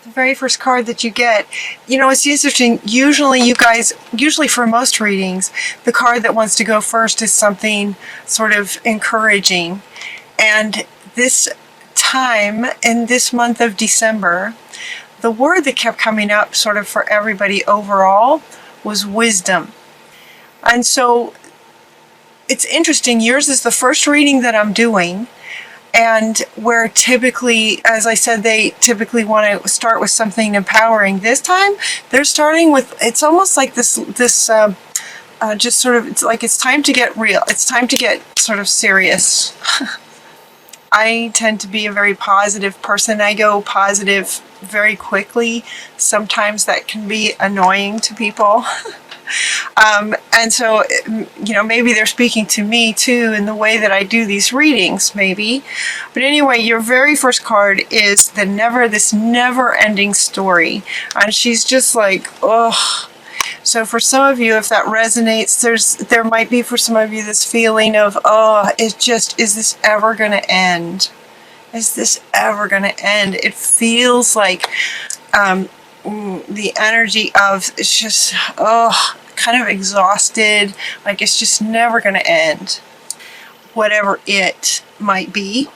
The very first card that you get, you know, it's interesting. Usually for most readings, the card that wants to go first is something sort of encouraging. And this time, in this month of December, the word that kept coming up sort of for everybody overall was wisdom. And so it's interesting. Yours is the first reading that I'm doing. And where typically, as I said, they typically want to start with something empowering. This time, they're starting with, it's almost like this just sort of, it's like it's time to get real. It's time to get sort of serious. I tend to be a very positive person. I go positive very quickly. Sometimes that can be annoying to people. And so, you know, maybe they're speaking to me too in the way that I do these readings, maybe. But anyway, your very first card is this never-ending story. And she's just like, oh. So for some of you, if that resonates, there might be for some of you this feeling of, oh, is this ever going to end? Is this ever going to end? It feels like the energy of, it's just, oh, kind of exhausted, like it's just never going to end. Whatever it might be.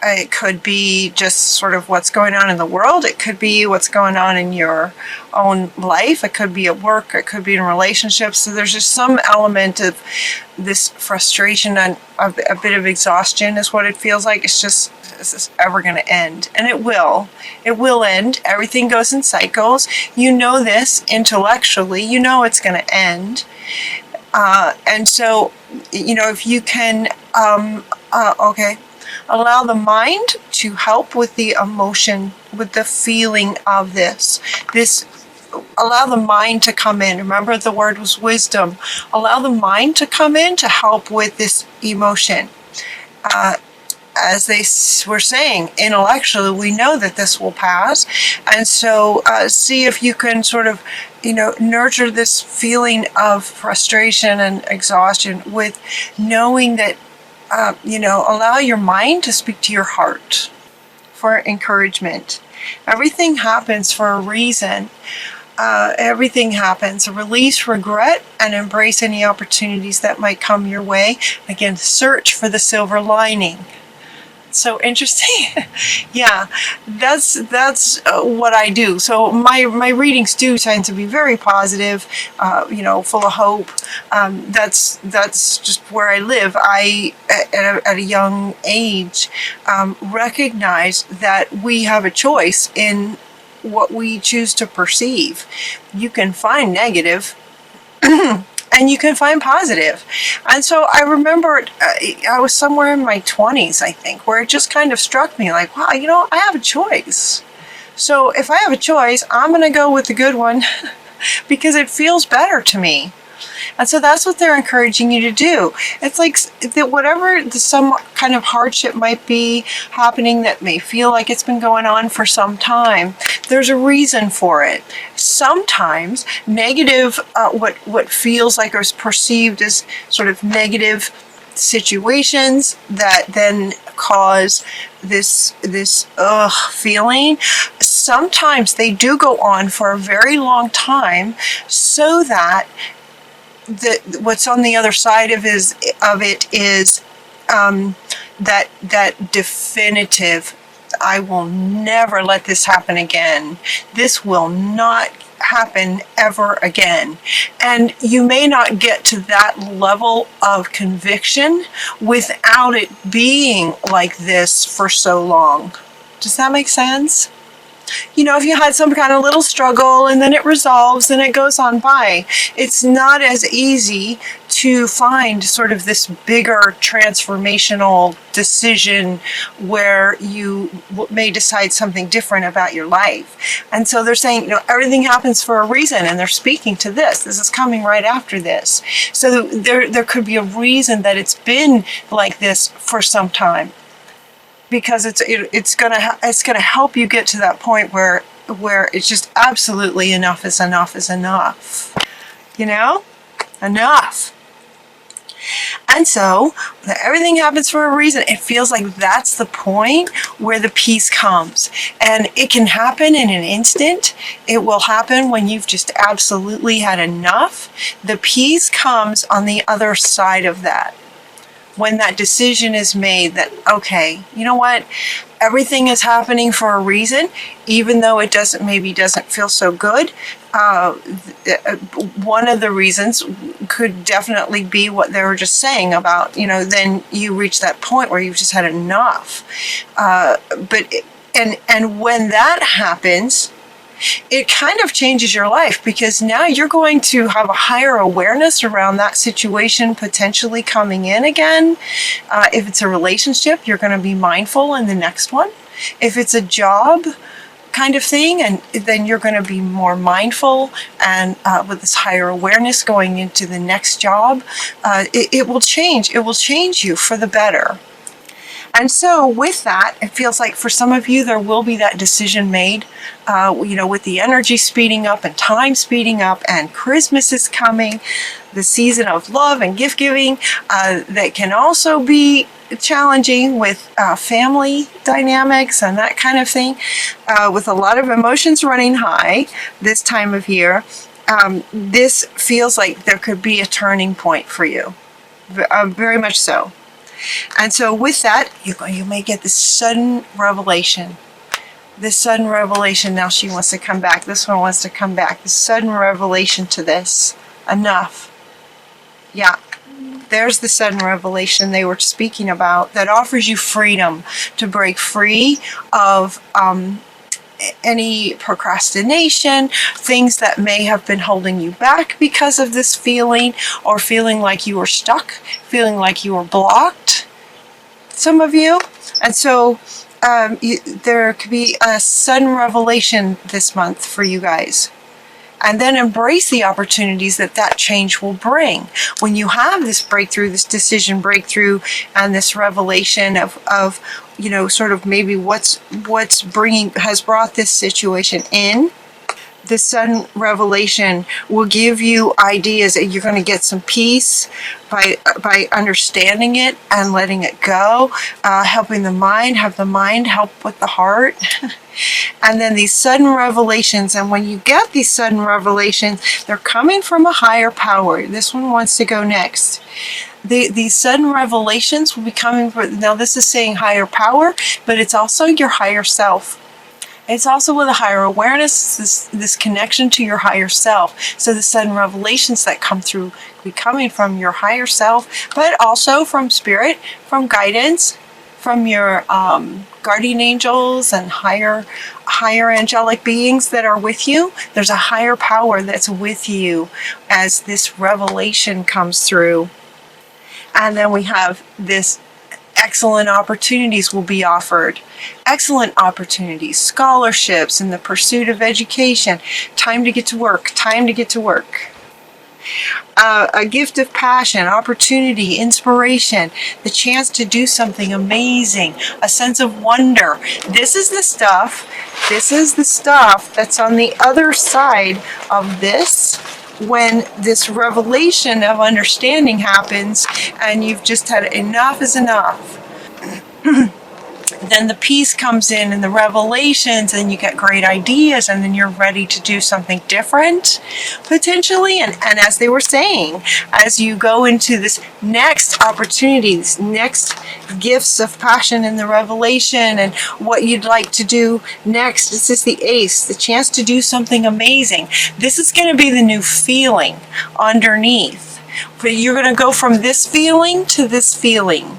It could be just sort of what's going on in the world. It could be what's going on in your own life. It could be at work. It could be in relationships. So there's just some element of this frustration and a bit of exhaustion is what it feels like. It's just, is this ever going to end? And it will. It will end. Everything goes in cycles. You know this intellectually. You know it's going to end. And so, you know, if you can, allow the mind to help with the emotion, with the feeling of this. Allow the mind to come in. Remember, the word was wisdom. Allow the mind to come in to help with this emotion. As they were saying, intellectually, we know that this will pass. And so see if you can sort of, you know, nurture this feeling of frustration and exhaustion with knowing that, you know, allow your mind to speak to your heart for encouragement. Everything happens for a reason. Everything happens. Release regret and embrace any opportunities that might come your way. Again, search for the silver lining. So interesting. Yeah, that's what I do. So my readings do tend to be very positive, you know, full of hope. That's just where I live. I at a young age recognize that we have a choice in what we choose to perceive. You can find negative. And you can find positive. And so I remember I was somewhere in my 20s, I think, where it just kind of struck me like, wow, you know, I have a choice. So if I have a choice, I'm going to go with the good one because it feels better to me. And so that's what they're encouraging you to do. It's like that whatever some kind of hardship might be happening that may feel like it's been going on for some time, there's a reason for it. Sometimes negative, what feels like or is perceived as sort of negative situations that then cause this feeling, sometimes they do go on for a very long time so that what's on the other side of it is that definitive, I will never let this happen again. This will not happen ever again. And you may not get to that level of conviction without it being like this for so long. Does that make sense? You know, if you had some kind of little struggle and then it resolves and it goes on by, it's not as easy to find sort of this bigger transformational decision where you may decide something different about your life. And so they're saying, you know, everything happens for a reason, and they're speaking to this. This is coming right after this. So there could be a reason that it's been like this for some time. Because it's gonna help you get to that point where it's just absolutely enough is enough is enough. You know? Enough. And so everything happens for a reason. It feels like that's the point where the peace comes. And it can happen in an instant. It will happen when you've just absolutely had enough. The peace comes on the other side of that. When that decision is made that, okay, you know what? Everything is happening for a reason, even though it maybe doesn't feel so good. One of the reasons could definitely be what they were just saying about, then you reach that point where you've just had enough. And when that happens, it kind of changes your life, because now you're going to have a higher awareness around that situation potentially coming in again. If it's a relationship, you're going to be mindful in the next one. If it's a job kind of thing, and then you're going to be more mindful, and with this higher awareness going into the next job, it will change. It will change you for the better. And so with that, it feels like for some of you, there will be that decision made, with the energy speeding up and time speeding up, and Christmas is coming, the season of love and gift giving, that can also be challenging with family dynamics and that kind of thing, with a lot of emotions running high this time of year. This feels like there could be a turning point for you, very much so. And so with that, you may get this sudden revelation. This sudden revelation, now she wants to come back. This one wants to come back. This sudden revelation to this. Enough. Yeah. There's the sudden revelation they were speaking about that offers you freedom to break free of any procrastination, things that may have been holding you back because of this feeling, or feeling like you were stuck, feeling like you were blocked, some of you. And so there could be a sudden revelation this month for you guys. And then embrace the opportunities that change will bring. When you have this breakthrough, this decision breakthrough, and this revelation of sort of maybe what's has brought this situation in, this sudden revelation will give you ideas that you're going to get some peace by understanding it and letting it go, helping the mind, have the mind help with the heart. And then these sudden revelations, and when you get these sudden revelations, they're coming from a higher power. This one wants to go next. These sudden revelations will be coming from, now this is saying higher power, but it's also your higher self. It's also with a higher awareness, this connection to your higher self. So the sudden revelations that come through will be coming from your higher self, but also from spirit, from guidance, from your guardian angels and higher angelic beings that are with you. There's a higher power that's with you as this revelation comes through. And then we have this excellent opportunities will be offered. Excellent opportunities, scholarships in the pursuit of education, time to get to work, a gift of passion, opportunity, inspiration, the chance to do something amazing, a sense of wonder. This is the stuff that's on the other side of this. When this revelation of understanding happens and you've just had enough is enough, then the peace comes in and the revelations, and you get great ideas, and then you're ready to do something different, potentially. And as they were saying, as you go into this next opportunity, this next gifts of passion in the revelation and what you'd like to do next, this is the ace, the chance to do something amazing. This is going to be the new feeling underneath. But you're going to go from this feeling to this feeling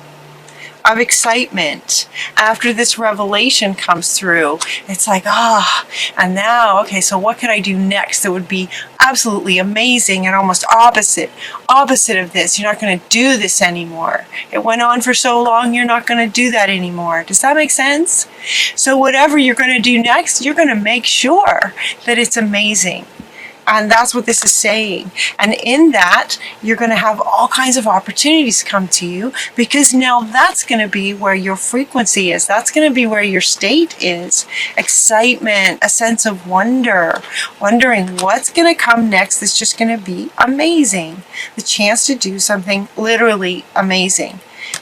of excitement after this revelation comes through. It's like, and now, okay, so what could I do next that would be absolutely amazing and almost opposite of this? You're not going to do this anymore. It went on for so long, you're not going to do that anymore. Does that make sense? So whatever you're going to do next, you're going to make sure that it's amazing. And that's what this is saying. And in that, you're going to have all kinds of opportunities come to you, because now that's going to be where your frequency is. That's going to be where your state is. Excitement, a sense of wonder, wondering what's going to come next is just going to be amazing. The chance to do something literally amazing.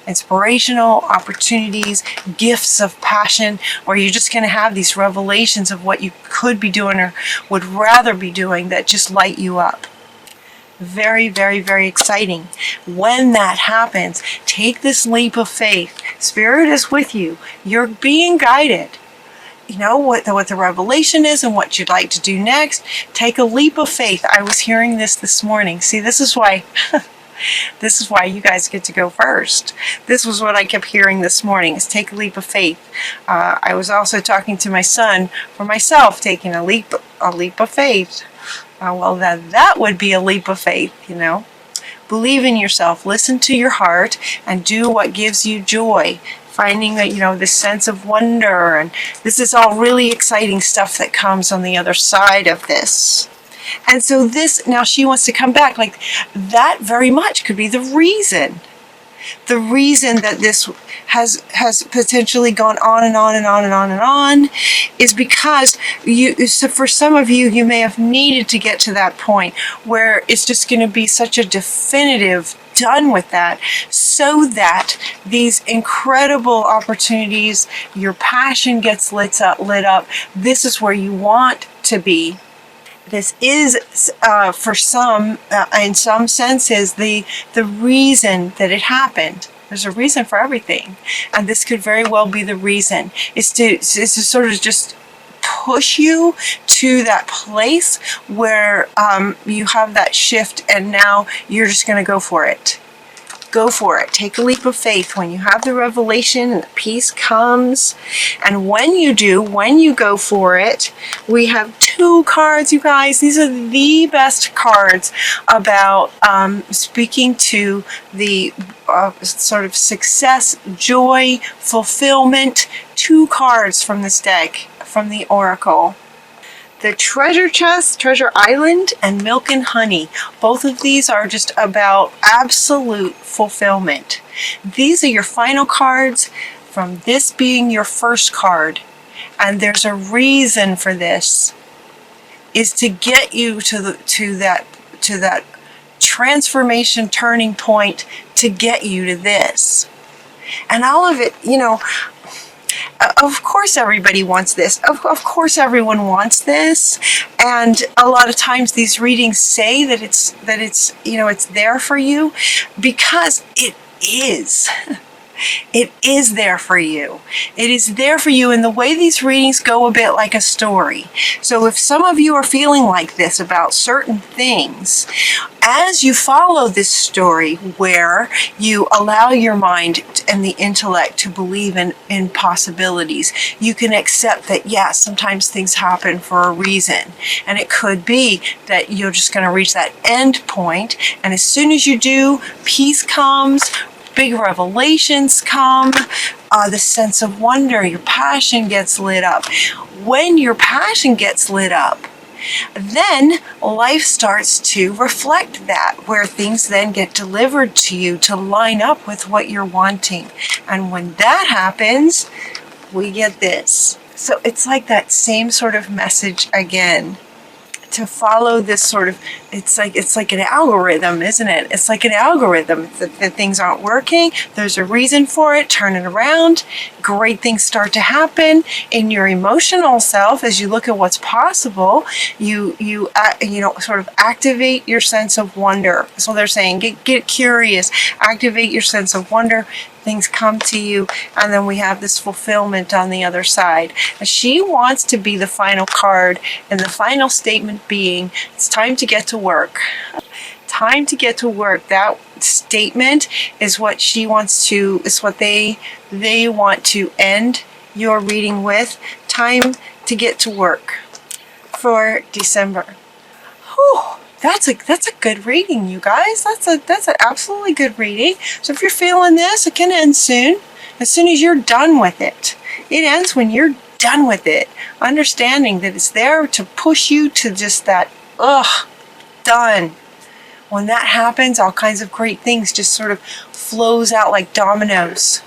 Inspirational opportunities, gifts of passion, where you're just going to have these revelations of what you could be doing or would rather be doing that just light you up. Very, very, very exciting. When that happens, take this leap of faith. Spirit is with you. You're being guided. You know what the revelation is and what you'd like to do next. Take a leap of faith. I was hearing this morning. See, this is why this is why you guys get to go first. This was what I kept hearing this morning, is take a leap of faith. I was also talking to my son for myself, taking a leap of faith. Well, that would be a leap of faith, you know. Believe in yourself, listen to your heart, and do what gives you joy. Finding that, you know, this sense of wonder, and this is all really exciting stuff that comes on the other side of this. And so this, now she wants to come back, like that very much could be the reason that this has potentially gone on and on and on and on and on, is because so for some of you, you may have needed to get to that point where it's just going to be such a definitive done with that, so that these incredible opportunities, your passion gets lit up. This is where you want to be. This is, for some, in some senses, the reason that it happened. There's a reason for everything, and this could very well be the reason. It's to sort of just push you to that place where you have that shift, and now you're just going to go for it. Go for it. Take a leap of faith. When you have the revelation and the peace comes, and when you do, when you go for it, we have 2 cards, you guys. These are the best cards about speaking to the sort of success, joy, fulfillment. 2 cards from this deck, from the Oracle. The Treasure Chest, Treasure Island, and Milk and Honey. Both of these are just about absolute fulfillment. These are your final cards, from this being your first card. And there's a reason for this, is to get you to that transformation turning point, to get you to this. And all of it, you know, of course everybody wants this. Of course everyone wants this. And a lot of times these readings say that it's you know, it's there for you, because it is. It is there for you. It is there for you. And the way these readings go, a bit like a story. So if some of you are feeling like this about certain things, as you follow this story where you allow your mind and the intellect to believe in possibilities, you can accept that, yes, sometimes things happen for a reason. And it could be that you're just going to reach that end point. And as soon as you do, peace comes, big revelations come, the sense of wonder, your passion gets lit up. When your passion gets lit up, then life starts to reflect that, where things then get delivered to you to line up with what you're wanting. And when that happens, we get this. So it's like that same sort of message again. To follow this sort of, it's like an algorithm, isn't it? It's like an algorithm. That things aren't working, there's a reason for it. Turn it around. Great things start to happen in your emotional self as you look at what's possible. You know, sort of activate your sense of wonder. So they're saying, get curious, activate your sense of wonder. Things come to you, and then we have this fulfillment on the other side. And she wants to be the final card, and the final statement being, it's time to get to work. Time to get to work. That statement is what she wants to, is what they want to end your reading with. Time to get to work for December. Whew. That's a good reading, you guys. That's an absolutely good reading. So if you're feeling this, it can end soon. As soon as you're done with it. It ends when you're done with it. Understanding that it's there to push you to just that ugh, done. When that happens, all kinds of great things just sort of flows out like dominoes.